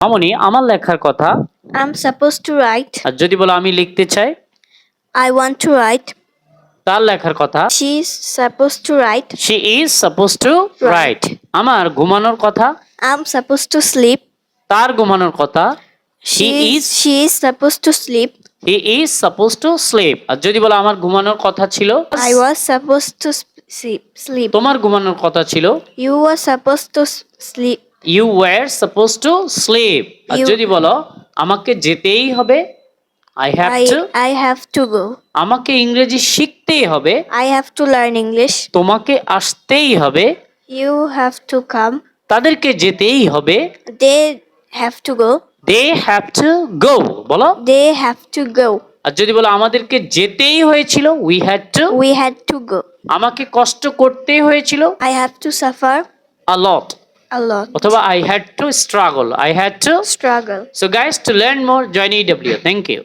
মামনি আমার লেখার কথা। I'm supposed to write. আর যদি বলো আমি লিখতে চাই, I want to write. তার লেখার কথা। She's supposed to write. She is supposed to write. আমার ঘুমানোর কথা। I'm supposed to sleep. তার ঘুমানোর কথা। She is supposed to sleep. He is supposed to sleep. আর যদি বলো আমার ঘুমানোর কথা ছিল, I was supposed to sleep. তোমার ঘুমানোর কথা ছিল, You were supposed to sleep. You were supposed to sleep. আর যদি বলো আমাকে যেতেই হবে, I have to go. আমাকে ইংরেজি শিখতেই হবে, I have to learn English. তোমাকে আসতেই হবে, You have to come. তাদেরকে যেতেই হবে, They have to go. They have to go. বলো They have to go. আর যদি বলো আমাদেরকে যেতেই হয়েছিল, We had to go. আমাকে কষ্ট করতেই হয়েছিল, I have to suffer a lot. অথবা I had to struggle. struggle. So guys, to learn more, join EW. Thank you.